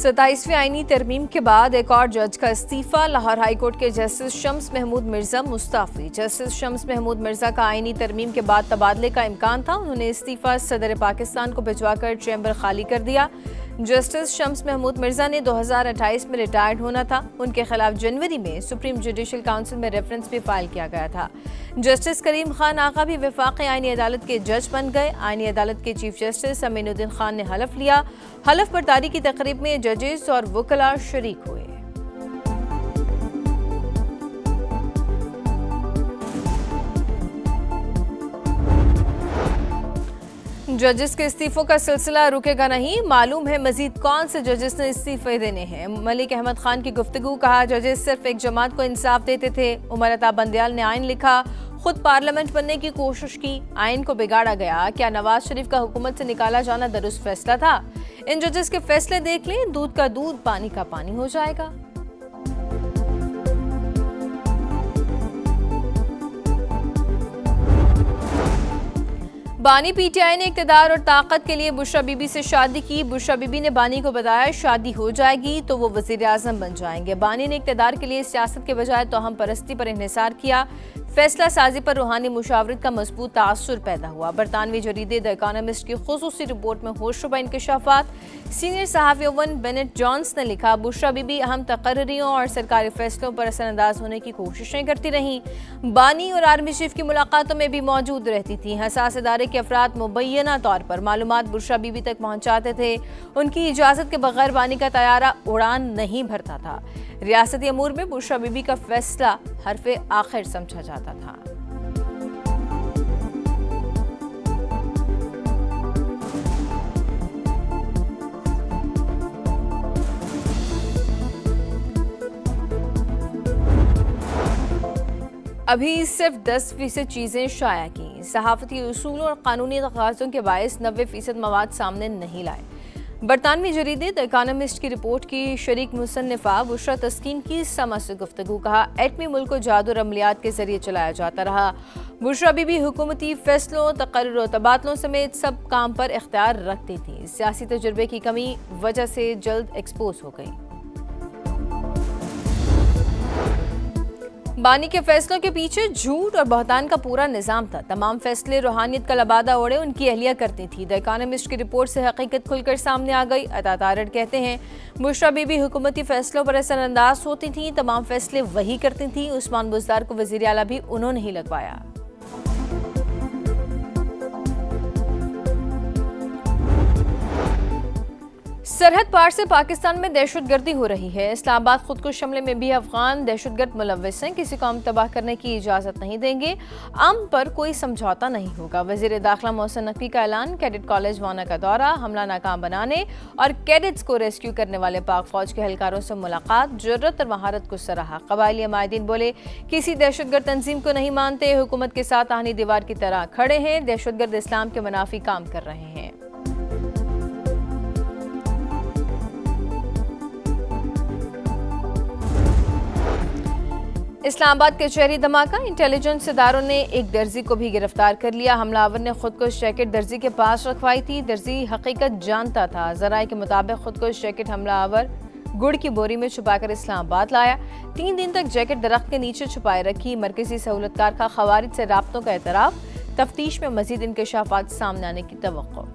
27वीं आईनी तरमीम के बाद एक और जज का इस्तीफा। लाहौर हाई कोर्ट के जस्टिस शम्स महमूद मिर्जा मुस्ताफी। जस्टिस शम्स महमूद मिर्जा का आईनी तरमीम के बाद तबादले का इम्कान था। उन्होंने इस्तीफा सदर पाकिस्तान को भिजवाकर चैम्बर खाली कर दिया। जस्टिस शम्स महमूद मिर्जा ने 2028 में रिटायर्ड होना था। उनके खिलाफ जनवरी में सुप्रीम जुडिशल काउंसिल में रेफरेंस भी फाइल किया गया था। जस्टिस करीम खान आगा भी वफाकी आईनी अदालत के जज बन गए। आईनी अदालत के चीफ जस्टिस अमीनुद्दीन खान ने हलफ लिया। हलफ बर्दारी की तकरीब में जजेस और वकला शरीक हुए। जजेस के इस्तीफों का सिलसिला रुकेगा नहीं, मालूम है मजीद कौन से जजेस ने इस्तीफे देने हैं। मलिक अहमद खान की गुफ्तगू, कहा जजेस सिर्फ एक जमात को इंसाफ देते थे। उमर अता बंदयाल ने आइन लिखा, खुद पार्लियामेंट बनने की कोशिश की, आइन को बिगाड़ा गया। क्या नवाज शरीफ का हुकूमत से निकाला जाना दुरुस्त फैसला था? इन जजेस के फैसले देख लें, दूध का दूध पानी का पानी हो जाएगा। बानी पीटीआई ने इक़्तिदार और ताकत के लिए बुशरा बीबी से शादी की। बुशरा बीबी ने बानी को बताया शादी हो जाएगी तो वो वज़ीर आज़म बन जाएंगे। बानी ने इक़्तिदार के लिए सियासत के बजाय तोहम परस्ती पर इन्हिसार किया। फैसला साजी पर रूहानी मुशावरत का मजबूत तासुर पैदा हुआ। बरतानवी जरीदे द इकोनॉमिस्ट की खुसूसी रिपोर्ट में होशरुबा इंकशाफात। सीनियर सहाफ़ी ओवन बेनेट जॉन्स ने लिखा, बुशरा बीबी अहम तकर्रियों और सरकारी फैसलों पर असरअंदाज होने की कोशिशें करती रहीं। बानी और आर्मी चीफ की मुलाकातों में भी मौजूद रहती थी। हसास इदारे के अफराद मुबैना तौर पर मालूमात बुशरा बीबी तक पहुँचाते थे। उनकी इजाज़त के बगैर बानी का तैयारा उड़ान नहीं भरता था। रियासती अमूर में बुशरा बीबी का फैसला हरफ़े आखिर समझा जाता था। अभी सिर्फ 10% चीजें शाया की। सहाफती उसूलों और कानूनी तकाज़ों के बायस 90% मवाद सामने नहीं लाए। बरतानवी जरीदे द इकोनॉमिस्ट की रिपोर्ट की शरीक मुसन्निफा बुशरा तस्कीन की समा से गुफ्तगू, कहा एटमी मुल्क को जादू और अमलियात के जरिए चलाया जाता रहा। बुशरा बीबी हुकूमती फैसलों, तकर्रुर और तबादलों समेत सब काम पर इख्तियार रखती थी। सियासी तजुर्बे की कमी वजह से जल्द एक्सपोज हो गई। बानी के फैसलों के पीछे झूठ और बहतान का पूरा निजाम था। तमाम फैसले रूहानियत का लबादा ओढ़े उनकी अहलिया करती थी। द इकोनॉमिस्ट की रिपोर्ट से हकीकत खुलकर सामने आ गई। अता तारड़ कहते हैं, बुशरा बीबी हुकूमती फैसलों पर असरअंदाज होती थी। तमाम फैसले वही करती थी। उस्मान बुज़दार को वज़ीर आला भी उन्होंने ही लगवाया। सरहद पार से पाकिस्तान में दहशतगर्दी हो रही है। इस्लामाबाद खुद को हमले में भी अफगान दहशतगर्द मुलव्वस हैं। किसी को हम तबाह करने की इजाज़त नहीं देंगे। अमन पर कोई समझौता नहीं होगा। वज़ीर दाखिला मोहसिन नकवी का ऐलान। कैडेट कॉलेज वाना का दौरा, हमला नाकाम बनाने और कैडेट्स को रेस्क्यू करने वाले पाक फौज के एहलकारों से मुलाकात। जुर्रत और महारत को सराहा। कबायली अमायदीन बोले, किसी दहशतगर्द तंजीम को नहीं मानते। हुकूमत के साथ आहनी दीवार की तरह खड़े हैं। दहशतगर्द इस्लाम के मुनाफी काम कर रहे हैं। इस्लामाबाद के शहरी धमाका। इंटेलिजेंस इदारों ने एक दर्जी को भी गिरफ्तार कर लिया। हमलावर ने खुदकुश जैकेट दर्जी के पास रखवाई थी। दर्जी हकीकत जानता था। जराये के मुताबिक खुदकुश जैकेट हमलावर गुड़ की बोरी में छुपाकर इस्लामाबाद लाया। 3 दिन तक जैकेट दरख्त के नीचे छुपाए रखी। मरकजी सहूलतकार का खवारिज से राब्तों का एतराफ। तफ्तीश में मजीद इंकशाफात सामने आने की तवक्को।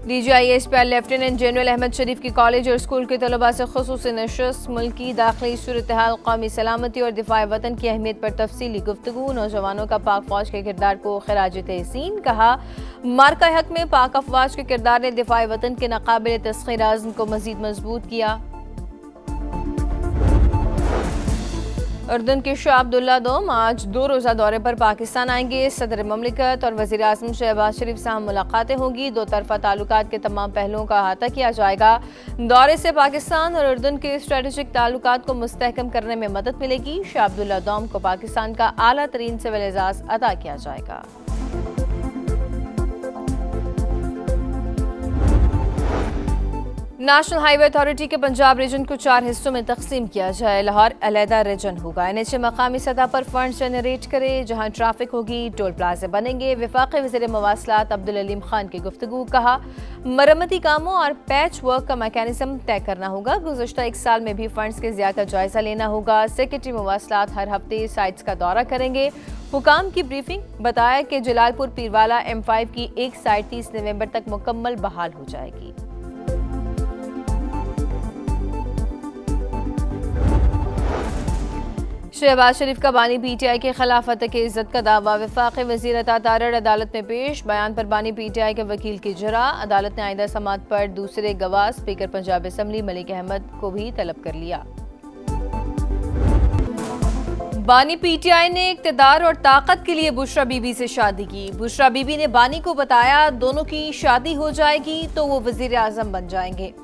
DGISP लेफ्टिनेंट जनरल अहमद शरीफ की कॉलेज और स्कूल के तलबा से खुसूसी नशस्त। मुल्की दाखिली सूरत-ए-हाल, कौमी सलामती और दिफाए वतन की अहमियत पर तफसीली गुफ्तगू। नौजवानों का पाक फौज के किरदार को खिराज तहसीन, कहा मार्का हक में पाक अफवाज के किरदार ने दिफाए वतन के नाकाबिल तस्खीर आज़म को मजीद मजबूत किया। उर्दन के शाह अब्दुल्ला दोम आज 2 रोज़ा दौरे पर पाकिस्तान आएंगे। सदर ममलिकत और वज़ीर आज़म शहबाज शरीफ से मुलाकातें होंगी। 2 तरफ़ा ताल्लुकात के तमाम पहलुओं का अहाता किया जाएगा। दौरे से पाकिस्तान और उर्दन के स्ट्रेटेजिक ताल्लुकात को मुस्तहकम करने में मदद मिलेगी। शाह अब्दुल्ला दोम को पाकिस्तान का आला तरीन सिविल एजाज़ अता किया जाएगा। नेशनल हाईवे अथॉरिटी के पंजाब रीजन को 4 हिस्सों में तकसीम किया जाए। लाहौर अलहदा रीजन होगा। NHA मकामी सतह पर फंड जनरेट करे। जहां ट्रैफिक होगी टोल प्लाजे बनेंगे। वफाकी वज़ीर मवासलात अब्दुल अलीम खान की गुफ्तगू। कहा मरम्मती कामों और पैच वर्क का मैकेनिज्म तय करना होगा। गुज़श्ता 1 साल में भी फंड्स के ज़िया का जायजा लेना होगा। सेक्रेटरी मवासलात हर हफ्ते साइट्स का दौरा करेंगे। हुकाम की ब्रीफिंग। बताया कि जलालपुर पीरवाला M5 की एक साइट 30 नवंबर तक मुकम्मल बहाल हो जाएगी। शहबाज शरीफ का बानी PTI के खिलाफ हत्या की इज्जत का दावा। वफाकी वज़ीर अता तारड़ अदालत में पेश। बयान पर बानी PTI के वकील की जरा। अदालत ने आइंदा समाअत पर दूसरे गवाह स्पीकर पंजाब असम्बली मलिक अहमद को भी तलब कर लिया। बानी PTI ने इक़्तिदार और ताकत के लिए बुशरा बीबी से शादी की। बुशरा बीबी ने बानी को बताया दोनों की शादी हो जाएगी तो वो वज़ीर आज़म बन जाएंगे।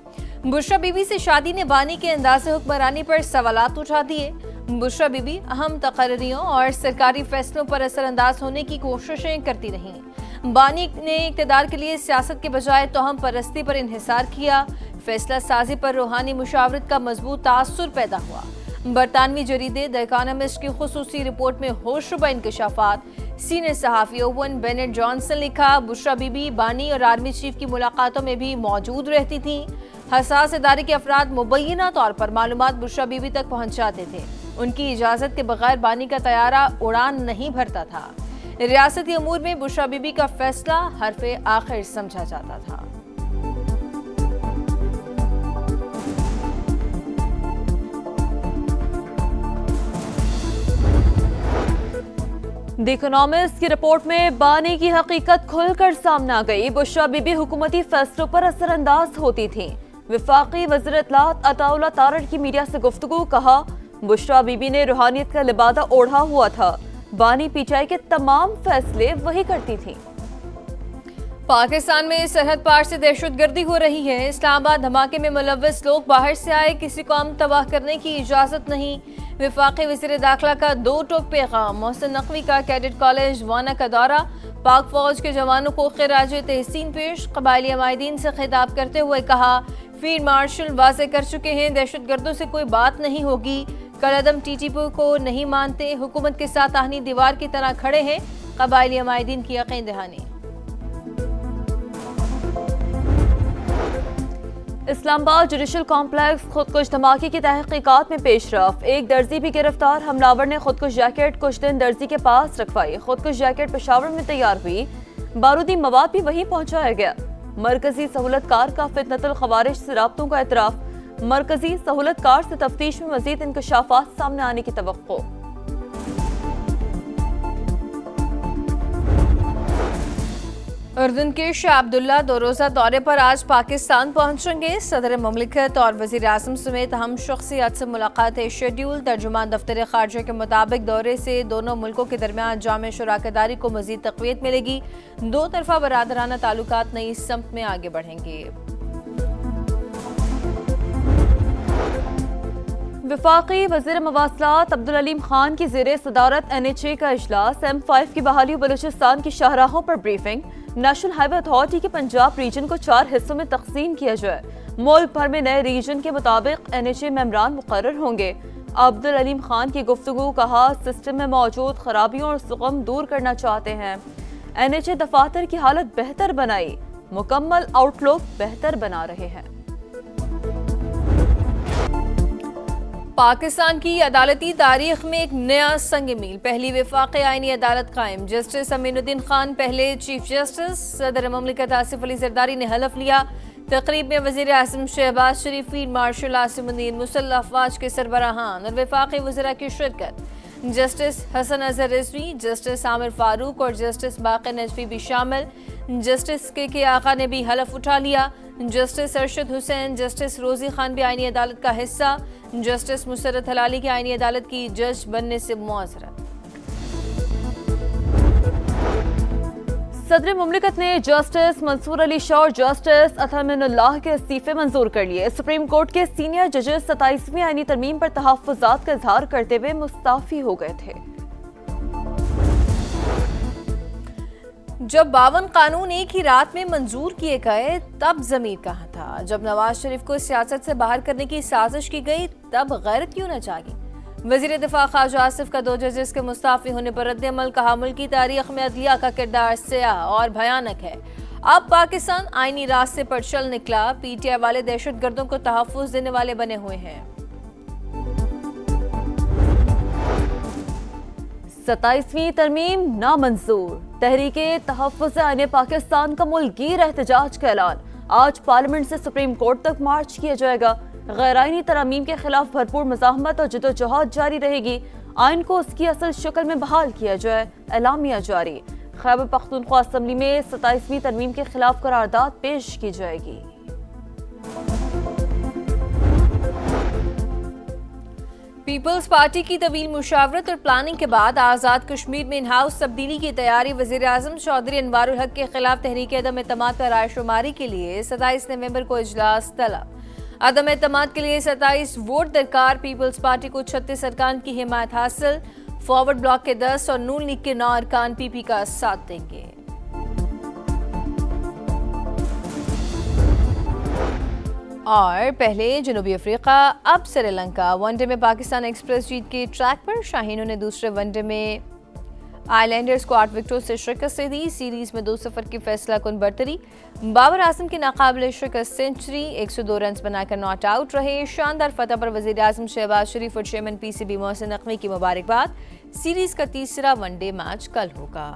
बुशरा बीबी से शादी ने बानी के अंदाज़े हुक्मरानी पर सवालात उठा दिए। बुशरा बीबी अहम तकरीरों और सरकारी फैसलों पर असरअंदाज होने की कोशिशें करती रहीं। बानी ने इक़्तिदार के लिए सियासत के बजाय तोहम परस्ती पर इन्हिसार किया। फैसला साजी पर रूहानी मुशावरत का मजबूत तासुर पैदा हुआ। बरतानवी जरीदे द इकोनॉमिस्ट की खुसूसी रिपोर्ट में होशरुबा इंकशाफात। सीनियर सहाफ़ी ओवन बेनेट जॉनसन लिखा बुशरा बीबी बानी और आर्मी चीफ की मुलाकातों में भी मौजूद रहती थी। हसास इदारे के अफराद मुबैना तौर पर मालूमात बुशरा बीबी तक पहुँचाते थे। उनकी इजाज़त के बगैर बानी का तैयारा उड़ान नहीं भरता था। रियासती अमूर में बुशरा बीबी का फैसला हरफ़े आखिर समझा जाता था। द इकोनॉमिस्ट की रिपोर्ट में बानी की हकीकत खुलकर सामने आ गई। बुशरा बीबी हुकूमती फैसलों पर असरअंदाज होती थी। वफाकी वज़ीर इत्तलात अताउल्लाह तारड़ की मीडिया से गुफ्तगू। कहा बुशरा बीबी ने रूहानियत का लिबादा ओढ़ा हुआ था। बानी PTI के तमाम फैसले वही करती थी। पाकिस्तान में सरहद पार से दहशतगर्दी हो रही है। इस्लामाबाद धमाके में मुलव्वस लोग बाहर से आए। किसी को अमन तबाह करने की इजाजत नहीं। वफाकी वज़ीर दाखिला का 2 टोक पैगाम। मोहसिन नकवी का कैडेट कॉलेज वाना का दौरा। पाक फौज के जवानों को खिराज तहसीन पेश। कबायली अमायदीन से खिताब करते हुए कहा फील्ड मार्शल वाज़े कर चुके हैं दहशतगर्दों से कोई बात नहीं होगी। कलअदम TTP को नहीं मानते। हुकूमत के साथ आहनी दीवार की तरह खड़े हैं। कबायली अमायदीन की यकीन दहानी। इस्लामाबाद जुडिशल कॉम्प्लेक्स खुदकुश धमाके की तहकीकात में पेशरफ। एक दर्जी भी गिरफ्तार। हमलावर ने खुदकुश जैकेट कुछ दिन दर्जी के पास रखवाई। खुदकुश जैकेट पेशावर में तैयार हुई। बारूदी मवाद भी वहीं पहुंचाया गया। मरकजी सहूलतकार का फितनतुल खवारिज से राब्तों का एतराफ। मरकजी सहूलतकार से तफ्तीश में मजीद इंकशाफात सामने आने की तवक्को। उर्दन के शाह अब्दुल्ला 2 रोज़ा दौरे पर आज पाकिस्तान पहुंचेंगे। सदर मुमलिकत और वज़ीर आज़म समेत अहम शख्सियत से मुलाकात शेड्यूल। तर्जुमान दफ्तर खारजा के मुताबिक दौरे से दोनों मुल्कों के दरमियान जामे शराकतदारी को मज़ीद तक़वियत मिलेगी। 2 तरफ़ा बरादराना ताल्लुकात नई समत में आगे बढ़ेंगे। वफाकी वज़ीर मवासलात अब्दुल अलीम खान की ज़ेरे सदारत NHA का इजलास। M5 की बहाली बलूचिस्तान की शाहराहों पर ब्रीफिंग। नेशनल हाईवे अथॉरिटी के पंजाब रीजन को 4 हिस्सों में तकसीम किया जाए। मुल्क भर में नए रीजन के मुताबिक NHA मेंबरान मुकर्रर होंगे। अब्दुल अलीम खान की गुफ्तगू। कहा सिस्टम में मौजूद खराबियों और सुगम दूर करना चाहते हैं। NHA दफातर की हालत बेहतर बनाई। मुकम्मल आउटलुक बेहतर बना रहे हैं। पाकिस्तान की अदालती तारीख में एक नया संग मील। पहली वफाकी आईनी अदालत कायम। जस्टिस अमीनुद्दीन खान पहले चीफ जस्टिस। सदर मुमलिकत आसिफ अली जरदारी ने हलफ लिया। तकरीब में वज़ीर आज़म शहबाज शरीफ, फील्ड मार्शल आसिमुद्दीन, मुसल्लह अफवाज के सरबराहान और वफाकी वज़रा की शिरकत। जस्टिस हसन अजहर रिजवी, जस्टिस आमिर फारूक और जस्टिस बाक़ी नजफी भी शामिल। जस्टिस के आगा ने भी हलफ उठा लिया। जस्टिस अरशद हुसैन, जस्टिस रोजी खान भी आईनी अदालत का हिस्सा। जस्टिस मुसरत हलाली की आईनी अदालत की जज बनने से मुआज़रत। सदर मुमलिकत ने जस्टिस मंसूर अली शाह और जस्टिस अतमिनुल्लाह के इस्तीफे मंजूर कर लिए। सुप्रीम कोर्ट के सीनियर जजेस 27वीं आईनी तरमीम पर तहफ़्फ़ुज़ात का इजहार करते हुए मुस्ताफ़ी हो गए थे। जब 52 कानून एक ही रात में मंजूर किए गए तब ज़मीर कहाँ था? जब नवाज शरीफ को सियासत से बाहर करने की साजिश की गई तब गैरत क्यों न जागी? वज़ीर दिफा ख्वाजा आसिफ का 2 जजेस के मुस्ताफी होने पर रद्द-ए-अमल, कहा मुल्की तारीख में अदलिया का किरदार स्याह और भयानक है। अब पाकिस्तान आईनी रास्ते पर चल निकला, पीटीआई वाले दहशतगर्दों को तहफ़्फ़ुज़ देने वाले बने हुए हैं। 27वीं तरमीम नामंजूर, तहरीके तहफ़्फ़ुज़ आईने पाकिस्तान का मुल्की एहतजाज का ऐलान। आज पार्लियामेंट से सुप्रीम कोर्ट तक मार्च किया जाएगा। गैर आईनी तरमीम के खिलाफ भरपूर मज़ाहमत और जदोजहद जारी रहेगी। आइन को उसकी असल शक्ल में बहाल किया जाए, एलामिया जारी। खैबर पख्तूनख्वा असम्बली में 27वीं तरमीम के खिलाफ करारदाद पेश की जाएगी। पीपल्स पार्टी की तवील मुशावरत और प्लानिंग के बाद आज़ाद कश्मीर में इन हाउस तब्दीली की तैयारी। वज़ीर आज़म चौधरी अनवारुल हक के खिलाफ तहरीक अदम एतमाद पर रायशुमारी के लिए 27 नवंबर को इजलास तलब। अदम एतमाद के लिए 27 वोट दरकार। पीपल्स पार्टी को 36 अरकान की हिमायत हासिल। फॉरवर्ड ब्लॉक के 10 और नून लीग के 9 अरकान पीपी का साथ देंगे। और पहले जनूबी अफ्रीका, अब श्रीलंका। वनडे में पाकिस्तान एक्सप्रेस जीत के ट्रैक पर। शाहीनों ने दूसरे वनडे में आइलैंडर्स को 8 विकेटों से शिकस्त दी। सीरीज में 2-0 की फैसला कुन बरतरी। बाबर आजम की नाकाबिले शिकस्त सेंचुरी, 102 रन बनाकर नॉट आउट रहे। शानदार फतह पर वज़ीर आज़म शहबाज शरीफ और चेयरमैन पीसीबी मोहसिन नकवी की मुबारकबाद। सीरीज का तीसरा वनडे मैच कल होगा।